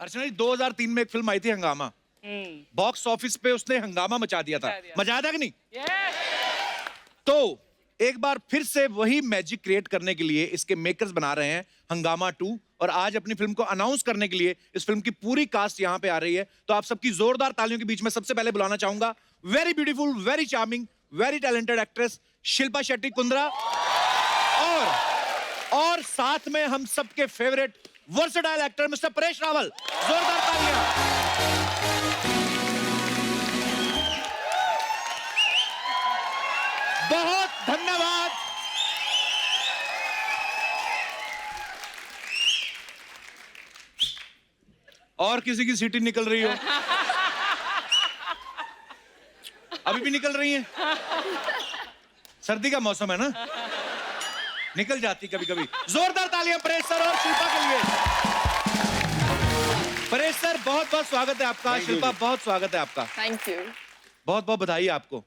अर्चना जी 2003 में एक फिल्म आई थी हंगामा। बॉक्स ऑफिस पे उसने हंगामा मचा दिया था। मजा आया था कि नहीं? तो एक बार फिर से वही मैजिक क्रिएट करने के लिए इसके मेकर्स बना रहे हैं हंगामा 2 और आज अपनी फिल्म को अनाउंस करने के लिए इस फिल्म की पूरी कास्ट यहां पे आ रही है। तो आप सबकी जोरदार तालियों के बीच में सबसे पहले बुलाना चाहूंगा very beautiful, very charming, very talented actress Shilpa Shetty Kundra और साथ में हम सबके favourite versatile actor mister Paresh Rawal. जोरदार तालियां। बहुत धन्यवाद। और किसी की सीटी निकल रही हो? अभी भी निकल रही है? सर्दी का मौसम है ना, निकल जाती कभी कभी। जोरदार तालियां परेश सर और शिल्पा के लिए। परेश सर बहुत बहुत स्वागत है आपका। शिल्पा बहुत स्वागत है आपका। Thank you. बहुत बहुत बधाई आपको।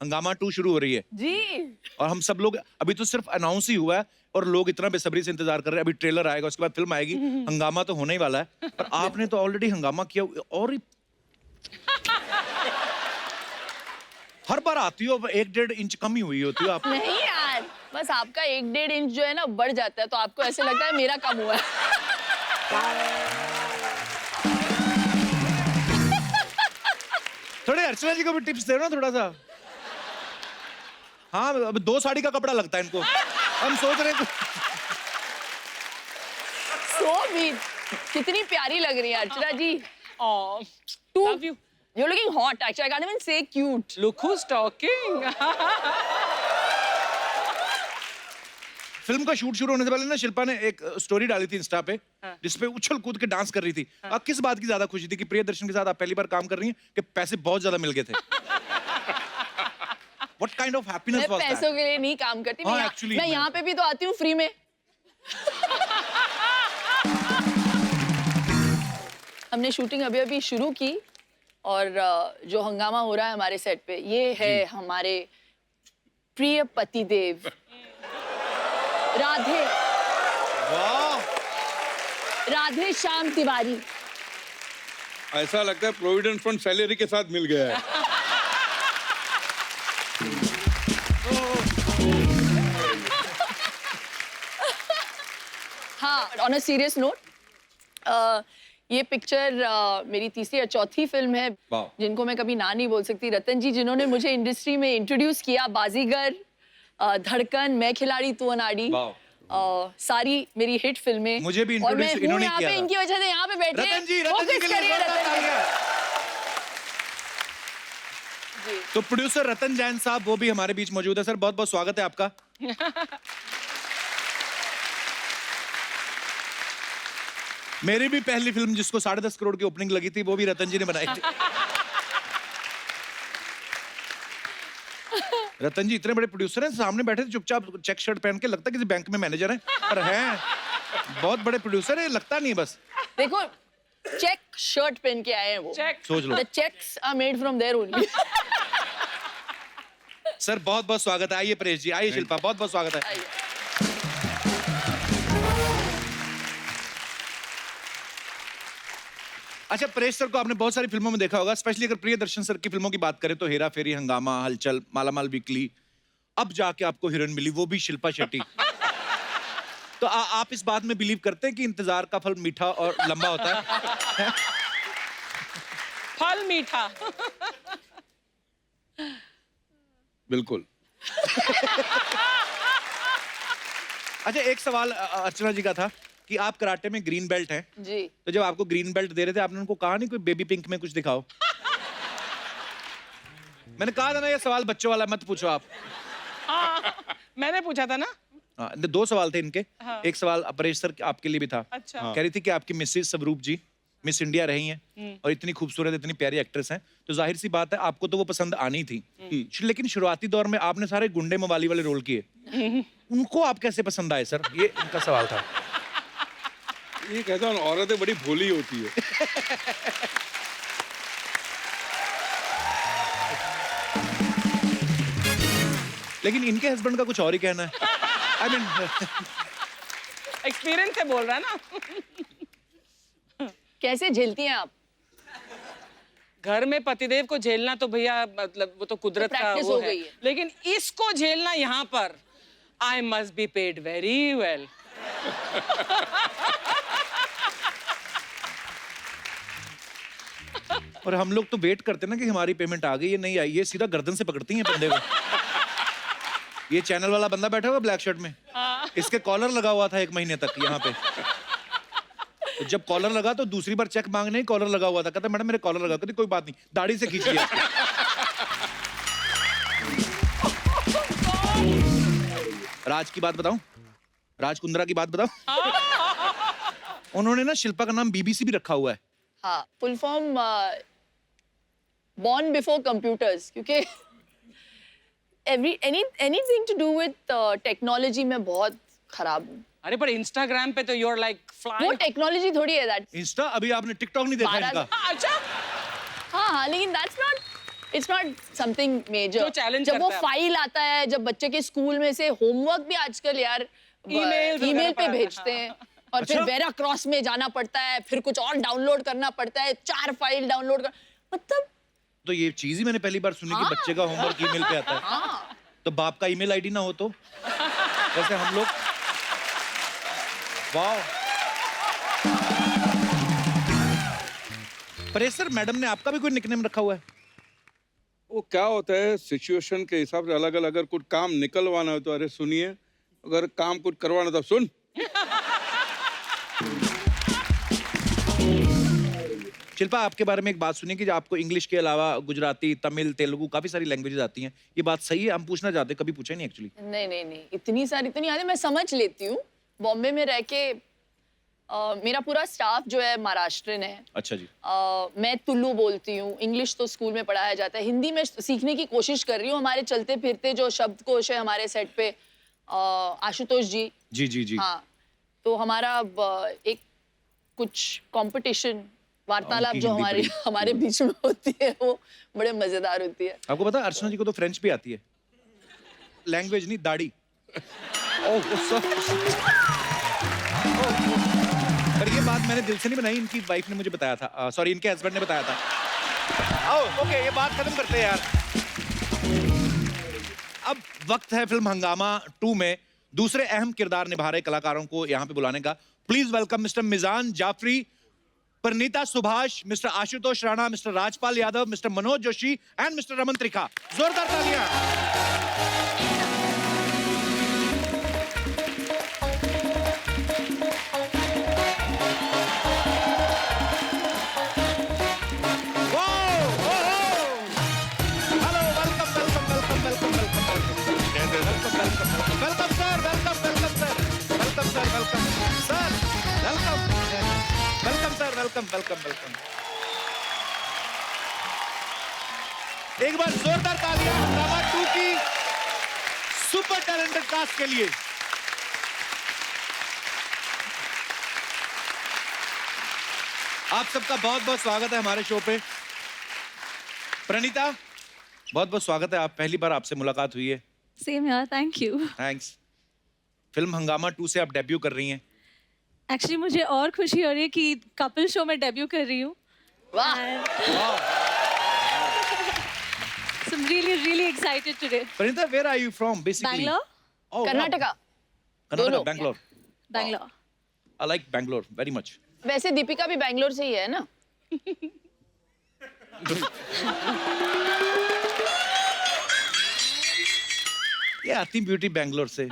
हंगामा 2 शुरू हो रही है जी। और हम सब लोग अभी तो सिर्फ अनाउंस ही हुआ है और लोग इतना बेसब्री से इंतजार कर रहे हैं। अभी ट्रेलर आएगा, उसके बाद फिल्म आएगी। हंगामा तो होने ही वाला है और आपने तो ऑलरेडी हंगामा किया और हर बार आती हो 1-1.5 इंच कम ही हुई होती हो आप। नहीं यार, बस आपका 1-1.5 इंच जो है ना बढ़ जाता है तो आपको ऐसे लगता है मेरा कम हुआ है। थोड़े अर्चना जी को भी टिप्स दे ना थोड़ा सा। हाँ अब 2 साड़ी का कपड़ा लगता है इनको। हम सोच रहे हैं So sweet. कितनी प्यारी लग रही है अर्चना जी। Love you. You're looking hot actually. I can't even say cute. Look who's talking. Film का शूट शुरू होने से पहले ना शिल्पा ने एक स्टोरी डाली थी इंस्टा पे जिसपे उछल कूद के डांस कर रही थी। आप किस बात की ज्यादा खुशी थी कि प्रियदर्शन के साथ आप पहली बार काम कर रही हैं कि पैसे बहुत ज्यादा मिल गए थे? What kind of happiness मैं was that? पैसों के लिए नहीं काम करती। हाँ, मैं actually, मैं यहाँ पे भी तो आती हूँ फ्री में। हमने शूटिंग अभी अभी शुरू की और जो हंगामा हो रहा है हमारे सेट पे ये है हमारे प्रिय पतिदेव राधे वाह! राधे श्याम तिवारी। ऐसा लगता है प्रोविडेंट फंड सैलरी के साथ मिल गया है। हाँ, ऑन अ सीरियस नोट ये पिक्चर मेरी तीसरी या चौथी फिल्म है जिनको मैं कभी ना नहीं बोल सकती। रतन जी जिन्होंने मुझे इंडस्ट्री में इंट्रोड्यूस किया, बाजीगर, धड़कन, मैं खिलाड़ी तू अनाड़ी, सारी मेरी हिट फिल्में। मुझे भी और मैं इंट्रोड्यूस हूँ इन्होंने यहाँ किया पे था। इनकी वजह से यहाँ पे बैठे। रतन जी के लिए जोरदार तालियां। तो प्रोड्यूसर रतन जैन साहब वो भी हमारे बीच मौजूद है। सर बहुत बहुत स्वागत है आपका। मेरी भी पहली फिल्म जिसको 10.5 करोड़ की ओपनिंग लगी थी वो भी रतन जी ने बनाई थी। रतन जी इतने बड़े प्रोड्यूसर हैं, सामने बैठे थे चुपचाप चेक शर्ट पहन के, लगता किसी बैंक में मैनेजर हैं पर हैं बहुत बड़े प्रोड्यूसर है, लगता नहीं है बस। देखो चेक शर्ट पहन के आए हैं वो। सोच लो। The checks are made from there only. Sir बहुत बहुत स्वागत है। आइए परेश जी, आइए शिल्पा, बहुत बहुत स्वागत है। आइए। अच्छा परेश सर को आपने बहुत सारी फिल्मों में देखा होगा, स्पेशली अगर प्रियदर्शन सर की फिल्मों की बात करें तो हेरा फेरी, हंगामा, हलचल, मालामाल वीकली, अब जाके आपको हीरोइन मिली वो भी शिल्पा शेट्टी। तो आप इस बात में बिलीव करते हैं कि इंतजार का फल मीठा और लंबा होता है? फल मीठा। बिल्कुल। अच्छा एक सवाल अर्चना जी का था कि आप कराटे में ग्रीन बेल्ट हैं जी। तो जब आपको ग्रीन बेल्ट दे रहे थे आपने उनको कहा नहीं कोई बेबी पिंक में कुछ दिखाओ? मैंने कहा था ना ये सवाल बच्चों वाला मत पूछो आप। हाँ, मैंने पूछा था ना। हाँ, 2 सवाल थे इनके। हाँ। एक सवाल परेश सर आपके लिए भी था। अच्छा। कह रही थी कि आपकी मिसेस स्वरूप जी मिस इंडिया रही हैं और इतनी खूबसूरत इतनी प्यारी एक्ट्रेस हैं तो जाहिर सी बात है आपको तो वो पसंद आनी थी। लेकिन शुरुआती दौर में आपने सारे गुंडे मवाली वाले रोल किए, उनको आप कैसे पसंद आए सर? ये इनका सवाल था। ये कहता हूँ औरतें बड़ी भोली होती है। लेकिन इनके हस्बैंड का कुछ और ही कहना है। आई मीन एक्सपीरियंस से बोल रहा है ना। कैसे झेलती हैं आप? घर में पतिदेव को झेलना तो भैया मतलब वो तो कुदरत का practice वो हो है, गई है। लेकिन इसको झेलना यहाँ पर I must be paid very well. और हम लोग तो वेट करते ना कि हमारी पेमेंट आ गई है नहीं आई, ये सीधा गर्दन से पकड़ती हैं बंदे को। ये चैनल वाला बंदा बैठा हुआ ब्लैक शर्ट में, इसके कॉलर लगा हुआ था 1 महीने तक यहाँ पे। तो जब कॉलर लगा तो दूसरी बार चेक मांगने ही कॉलर लगा हुआ था। कहता मैडम मेरे कॉलर लगा, कहती कोई बात नहीं, दाढ़ी से खींच लिया। राज की बात बताऊं, राज कुंद्रा की बात बताऊं। उन्होंने ना शिल्पा का नाम बीबीसी भी रखा हुआ है। हाँ, full form born before computers, क्योंकि anything to do with technology में बहुत खराब हूँ। अरे पर इंस्टाग्राम पे तो you're like वो flying। टेक्नोलॉजी थोड़ी है दैट। इंस्टा अभी आपने टिकटॉक नहीं देखा महाराज- इनका? अच्छा हाँ, लेकिन it's not something major। जो challenge जब वो करता है। फाइल आता है, जब बच्चे के स्कूल में से होमवर्क भी आजकल यार ईमेल पे भेजते हैं, और फिर अच्छा? वेरा क्रॉस में जाना पड़ता है, फिर कुछ और डाउनलोड करना पड़ता है, 4 फाइल डाउनलोड कर, मतलब तो ये चीज ही मैंने पहली बार सुनी कि बच्चे का होमवर्क ईमेल पे आता है। हाँ। तो बाप का ईमेल आईडी ना हो तो वैसे हम लोग वाह। परेश सर, मैडम ने आपका भी कोई निकनेम रखा हुआ है? वो क्या होता है सिचुएशन के हिसाब से अलग अलग। अगर कुछ काम निकलवाना हो तो अरे सुनिए, अगर काम कुछ करवाना तो सुन। शिल्पा, आपके बारे में एक बात सुनी कि आपको इंग्लिश के अलावा गुजराती, तमिल, तेलुगु काफी सारी लैंग्वेजेस आती हैं। ये बात सही है? हम पूछना चाहते, कभी पूछा नहीं एक्चुअली। नहीं, इतनी सारी तो नहीं आती, मैं समझ लेती हूँ। बॉम्बे में रह के मेरा पूरा स्टाफ जो है महाराष्ट्रन है। अच्छा जी। मैं तुलु बोलती हूँ, इंग्लिश तो स्कूल में पढ़ाया जाता है, हिंदी में सीखने की कोशिश कर रही हूँ। हमारे चलते फिरते जो शब्दकोश है हमारे सेट पे, आशुतोष जी। जी। हाँ, तो हमारा एक कुछ कंपटीशन, वार्तालाप उनकी जो हिंदी हमारे बीच में होती है, वो बड़े मजेदार होती है। आपको पता है अर्चना जी को तो फ्रेंच भी आती है, लैंग्वेज नहीं, दाढ़ी। पर ये बात मैंने दिल से नहीं बनाई, इनकी वाइफ ने मुझे बताया था, सॉरी इनके हस्बैंड ने बताया था। ओके, ये बात खत्म करते हैं यार। अब वक्त है फिल्म हंगामा 2 में दूसरे अहम किरदार निभा रहे कलाकारों को यहाँ पे बुलाने का। Please welcome mister Mizaan Jafri, Parineeta Subhash, mister Ashutosh Rana, mister Rajpal Yadav, mister Manoj Joshi and mister Raman Trikha. जोरदार तालियां। वेलकम। एक बार जोरदार तालियां हंगामा 2 की सुपर टैलेंटेड कास्ट के लिए। आप सबका बहुत बहुत स्वागत है हमारे शो पे। प्रणीता, बहुत बहुत स्वागत है, आप पहली बार आपसे मुलाकात हुई है। सेम यार, थैंक यू। थैंक्स। फिल्म हंगामा 2 से आप डेब्यू कर रही हैं। एक्चुअली मुझे और खुशी हो रही है कि कपल शो में डेब्यू कर रही हूँ। वाह। So I'm really excited today. Pranita, where are you from basically? Bangalore? Oh, wow. Karnataka. Karnataka, दोनों। Bangalore. Bangalore. I like Bangalore very much. वैसे दीपिका भी बैंगलोर से ही है ना? ये आती ब्यूटी बैंगलोर से।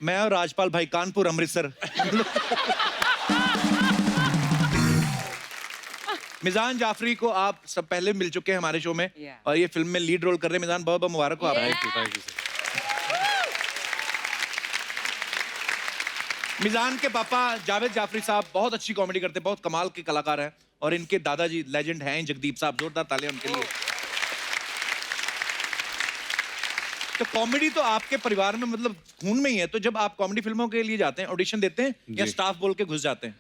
मैं और राजपाल भाई कानपुर, अमृतसर। मिजान जाफरी को आप सब पहले मिल चुके हैं हमारे शो में, और ये फिल्म में लीड रोल कर रहे हैं। मिजान, बहुत बहुत मुबारक हो आप। Thank you sir. मिजान के पापा जावेद जाफरी साहब बहुत अच्छी कॉमेडी करते हैं, बहुत कमाल के कलाकार हैं, और इनके दादाजी लेजेंड हैं जगदीप साहब। जोरदार तालियां उनके लिए। तो कॉमेडी तो आपके परिवार में मतलब खून में ही है। तो जब आप कॉमेडी फिल्मों के लिए जाते हैं, ऑडिशन देते हैं या स्टाफ बोल के घुस जाते हैं?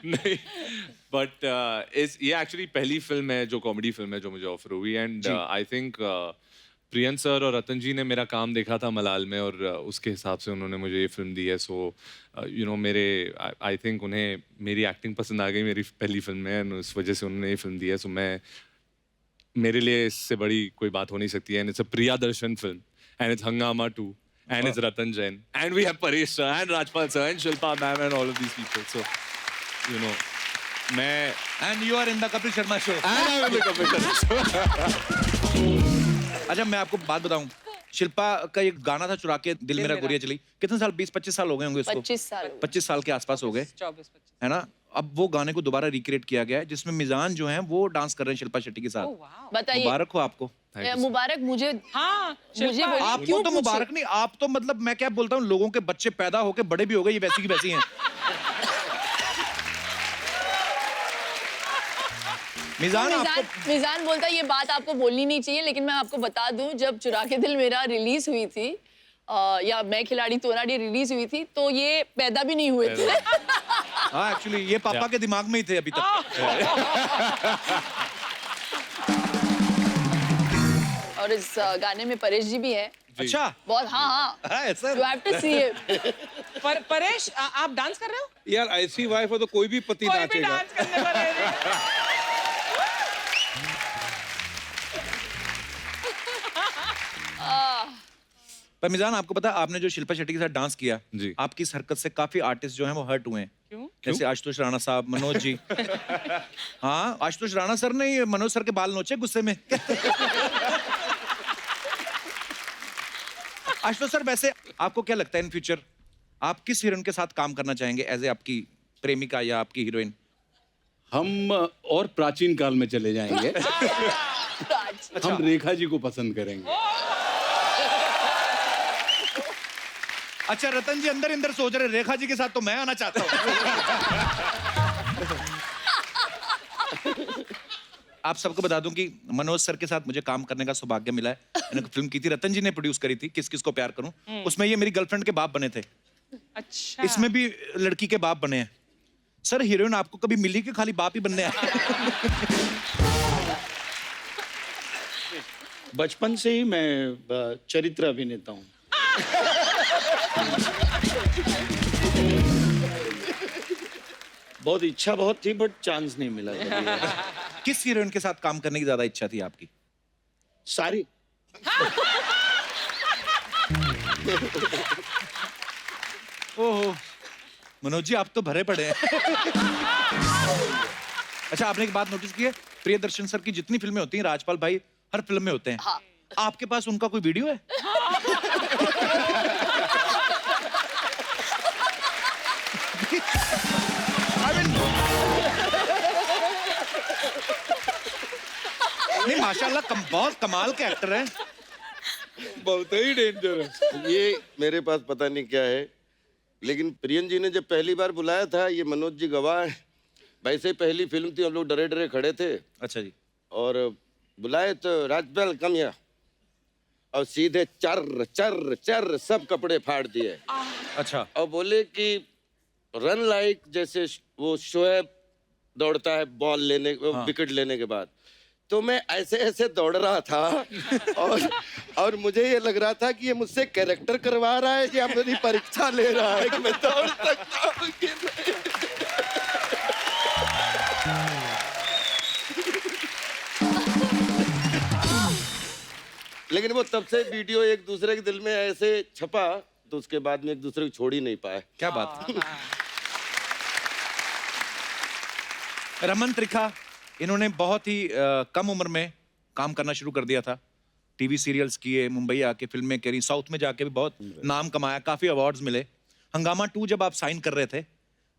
नहीं, बट ये एक्चुअली पहली फिल्म है जो कॉमेडी फिल्म है जो मुझे ऑफर हुई, and I think prion sir और रतन जी ने मेरा काम देखा था मलाल में और उसके हिसाब से उन्होंने मुझे ये फिल्म दी है. सो यू नो मेरे आई थिंक उन्हें मेरी एक्टिंग पसंद आ गई मेरी पहली फिल्म में, और उस वजह से उन्होंने ये फिल्म दी है. सो मैं, मेरे लिए इससे बड़ी कोई बात हो नहीं सकती है. And it's a Priya Darshan film and it's हंगामा 2 and it's Ratan Jain and we have Paresh sir and Rajpal sir and Shilpa ma'am and all of these people. So you know, मैं And you are in the Kapil Sharma show. and I'm in the Kapil Sharma show. अच्छा मैं आपको बात बताऊं, शिल्पा का एक गाना था चुरा के दिल मेरा गोरिया चली, कितने साल, 20-25 साल हो गए होंगे उसको? 25 साल 25 साल के आसपास हो गए, 24-25. है ना. अब वो गाने को दोबारा रिक्रिएट किया गया है जिसमें मिजान जो हैं वो डांस कर रहे हैं शिल्पा शेट्टी के साथ. बताइए. मुबारक हो आपको. मुबारक मुझे. हाँ, मुझे शिल्पा, बोलिए, आपको क्यों तो पूछे? मुबारक नहीं, आप तो मतलब मैं क्या बोलता हूँ, लोगों के बच्चे पैदा होके बड़े भी हो गए, ये वैसी की वैसी हैं. मिजान आपको मिजान बोलता है ये बात आपको बोलनी नहीं चाहिए, लेकिन मैं आपको बता दूं, जब चुरा के दिल मेरा रिलीज हुई थी या मैं खिलाड़ी तोराड़ी रिलीज हुई थी, तो ये पैदा भी नहीं हुए थे. हाँ एक्चुअली ये पापा के दिमाग में ही थे अभी तक. और इस गाने में परेश जी भी है. अच्छा बहुत. हाँ ऐसा you have to see it. Paresh, आप डांस कर रहे हो? यार ऐसी वाइफ हो तो कोई भी पति कोई भी नाचेगा. डांस करने को रेडी. पर मिजान आपको पता है, आपने जो शिल्पा शेट्टी के साथ डांस किया, जी. आपकी इस हरकत से काफी आर्टिस्ट जो हैं वो हर्ट हुए हैं. क्यों? जैसे आशुतोष राणा साहब, मनोज जी. हाँ आशुतोष राणा सर ने मनोज सर के बाल नोचे गुस्से में. आशुतोष सर, वैसे आपको क्या लगता है इन फ्यूचर आप किस हीरोइन के साथ काम करना चाहेंगे एज ए आपकी प्रेमिका या आपकी हीरोइन? हम और प्राचीन काल में चले जाएंगे. हम रेखा जी को पसंद करेंगे. अच्छा रतन जी अंदर अंदर सोच रहे रेखा जी के साथ तो मैं आना चाहता हूँ. आप सबको बता दूं कि मनोज सर के साथ मुझे काम करने का सौभाग्य मिला है. मैंने फिल्म की थी, रतन जी ने प्रोड्यूस करी थी, किस किस को प्यार करूं. उसमें ये मेरी गर्लफ्रेंड के बाप बने थे. अच्छा. इसमें भी लड़की के बाप बने हैं. सर हीरोइन आपको कभी मिली कि खाली बाप ही बनने आए? बचपन से ही मैं चरित्र अभिनेता हूँ. बहुत इच्छा बहुत थी बट चांस नहीं मिला. किस हीरोइन के साथ काम करने की ज्यादा इच्छा थी आपकी? सारी. ओहो मनोज जी आप तो भरे पड़े हैं. अच्छा आपने एक बात नोटिस की है, प्रियदर्शन सर की जितनी फिल्में होती हैं राजपाल भाई हर फिल्म में होते हैं. हाँ. आपके पास उनका कोई वीडियो है? नहीं माशाल्लाह बहुत कमाल के एक्टर हैं. बहुत ही डेंजरस. ये मेरे पास पता नहीं क्या है, लेकिन प्रियन जी ने जब पहली बार बुलाया था, ये मनोज जी गवाह हैं, वैसे पहली फिल्म थी, हम लोग डरे डरे खड़े थे. अच्छा जी. और बुलाए तो राजपाल कम या, और सीधे चर चर चर सब कपड़े फाड़ दिए. अच्छा. और बोले कि रन लाइक जैसे वो शोएब दौड़ता है बॉल लेने, विकेट लेने के बाद, तो मैं ऐसे ऐसे दौड़ रहा था और मुझे ये लग रहा था कि ये मुझसे कैरेक्टर करवा रहा है या मेरी परीक्षा ले रहा है कि मैं दौड़ सकता हूं कि नहीं. लेकिन वो तब से वीडियो एक दूसरे के दिल में ऐसे छपा, तो उसके बाद में एक दूसरे को छोड़ ही नहीं पाए. क्या बात है. रमन त्रिखा, इन्होंने बहुत ही कम उम्र में काम करना शुरू कर दिया था. टीवी सीरियल्स किए, मुंबई आके फिल्में करी, साउथ में जाके भी बहुत नाम कमाया, काफी अवार्ड्स मिले. हंगामा 2 जब आप साइन कर रहे थे,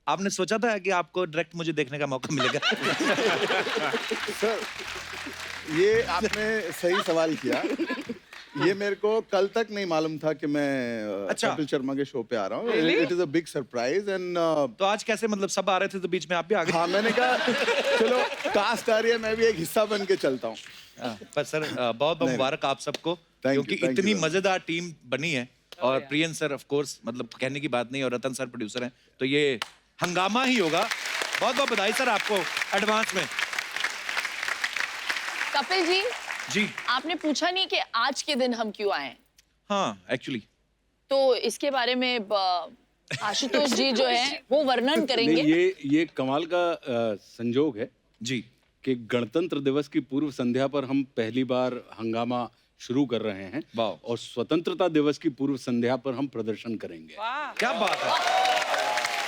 आपने सोचा था कि आपको डायरेक्ट मुझे देखने का मौका मिलेगा? सर ये आपने सही सवाल किया. ये मेरे को कल तक नहीं मालूम था कि मैं अच्छा. कपिल शर्मा के शो पे आ रहा हूँ. It is a big surprise. And तो आज कैसे, मतलब सब आ रहे थे तो बीच में आप भी आ गए? हाँ मैंने कहा चलो कास्ट आ रही है, मैं भी एक हिस्सा बन के चलता हूँ. पर सर बहुत बहुत मुबारक आप सबको, क्योंकि इतनी मजेदार टीम बनी है. और प्रियन सर ऑफ कोर्स, मतलब कहने की बात नहीं, और रतन सर प्रोड्यूसर हैं, तो ये हंगामा ही होगा. बहुत बहुत बधाई सर आपको एडवांस में. कपिल जी जी आपने पूछा नहीं कि आज के दिन हम क्यों आए हैं। हाँ एक्चुअली तो इसके बारे में आशुतोष जी जो है वो वर्णन करेंगे। नहीं, ये कमाल का संजोग है जी कि गणतंत्र दिवस की पूर्व संध्या पर हम पहली बार हंगामा शुरू कर रहे हैं वाह। और स्वतंत्रता दिवस की पूर्व संध्या पर हम प्रदर्शन करेंगे। वाह क्या बात है।